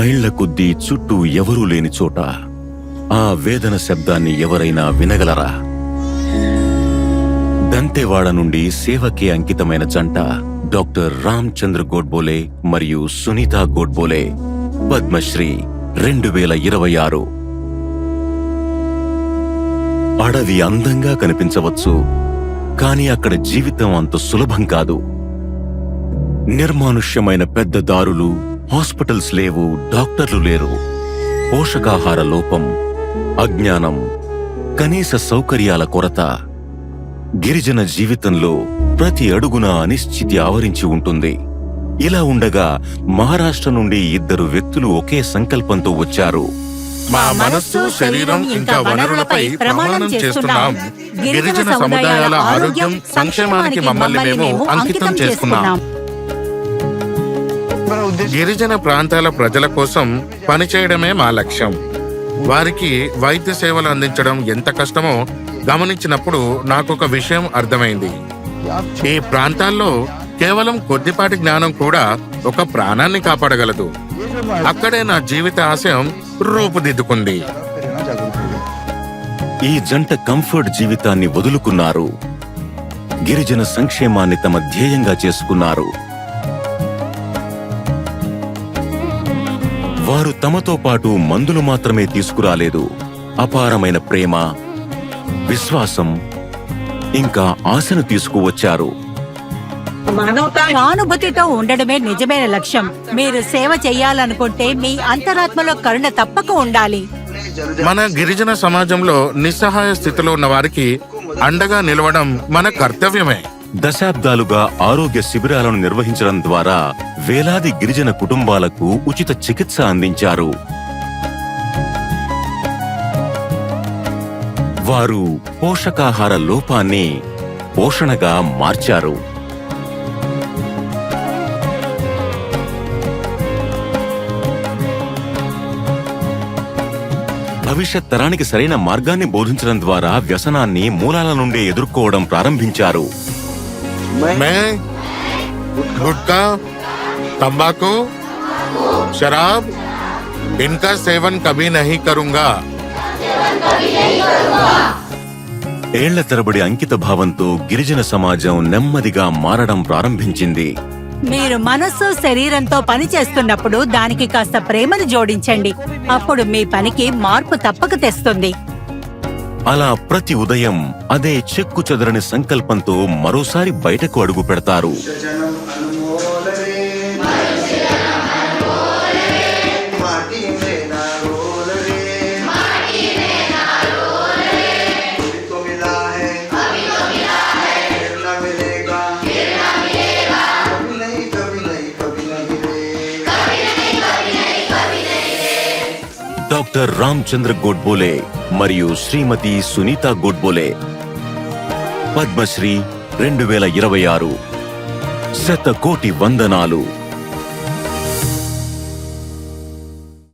మైళ్ల కొద్దీ చుట్టూ ఎవరూ లేని చోట ఆ వేదన శబ్దాన్ని ఎవరైనా వినగలరా? దంతెవాడ నుండి సేవకే అంకితమైన జంట డాక్టర్ రామ్ చంద్ర గోడ్బోలే మరియు సునీతా గోడ్బోలే, పద్మశ్రీ 2026. అడవి అందంగా కనిపించవచ్చు, కాని అక్కడ జీవితం అంత సులభం కాదు. నిర్మానుష్యమైన పెద్ద దారులు, హాస్పిటల్స్ లేవు, డాక్టర్లు లేరు. పోషకాహార లోపం, అజ్ఞానం, కనీస సౌకర్యాల కొరత. గిరిజన జీవితంలో ప్రతి అడుగున అనిశ్చితి ఆవరించి ఉంటుంది. ఇలా ఉండగా మహారాష్ట్ర నుండి 2 వ్యక్తులు ఒకే సంకల్పంతో వచ్చారు. మా మనస్సు, శరీరం ఇంకా వనరులపై ప్రమాణం చేస్తున్నాం. గిరిజన సముదాయాల ఆరోగ్యం, సంక్షేమానికి మమ్మల్ని మేము అంకితం చేసుకున్నాం. గిరిజన ప్రాంతాల ప్రజల కోసం పనిచేయడమే మా లక్ష్యం. వారికి వైద్య సేవలు అందించడం ఎంత కష్టమో గమనించినప్పుడు నాకొక విషయం అర్థమైంది. ఈ ప్రాంతాల్లో కేవలం కొద్దిపాటి జ్ఞానం కూడా ఒక ప్రాణాన్ని కాపాడగలదు. అక్కడే నా జీవిత ఆశయం రూపుదిద్దుకుంది. ఈ జంట కంఫర్ట్ జీవితాన్ని వదులుకున్నారు. గిరిజన సంక్షేమాన్ని తమ ధ్యేయంగా చేసుకున్నారు. వారు తమతో పాటు మందులు మాత్రమే తీసుకురాలేదు. అపారమైన ప్రేమ, విశ్వాసం ఇంకా ఆశను తీసుకువచ్చారు. సానుభూతితో ఉండడమే నిజమైన లక్ష్యం. మీరు సేవ చేయాలనుకుంటే మీ అంతరాత్మలో కరుణ తప్పక ఉండాలి. మన గిరిజన సమాజంలో నిస్సహాయ స్థితిలో ఉన్న వారికి అండగా నిలవడం మన కర్తవ్యమే. దశాబ్దాలుగా ఆరోగ్య శిబిరాలను నిర్వహించడం ద్వారా వేలాది గిరిజన కుటుంబాలకు ఉచిత చికిత్స అందించారు. వారు పోషకాహార లోపాన్ని పోషణగా మార్చారు. భవిష్యత్ తరానికి సరైన మార్గాన్ని బోధించడం ద్వారా వ్యసనాన్ని మూలాల నుండే ఎదుర్కోవడం ప్రారంభించారు. గుట్కా, तंबाकू, शराब, इनका सेवन कभी नहीं करूंगा. ఏళ్ల తరబడి అంకిత భావంతో గిరిజన సమాజం నెమ్మదిగా మారడం ప్రారంభించింది. మీరు మనస్సు, శరీరంతో పని చేస్తున్నప్పుడు దానికి కాస్త ప్రేమను జోడించండి. అప్పుడు మీ పనికి మార్పు తప్పక తెస్తుంది. అలా ప్రతి ఉదయం అదే చెక్కు చెదరని సంకల్పంతో మరోసారి బయటకు అడుగు పెడతారు. డాక్టర్ రామ్ చంద్ర గోడ్బోలే మరియు శ్రీమతి సునీతా గోడ్బోలే, పద్మశ్రీ 2026. 100 కోటి వందనాలు.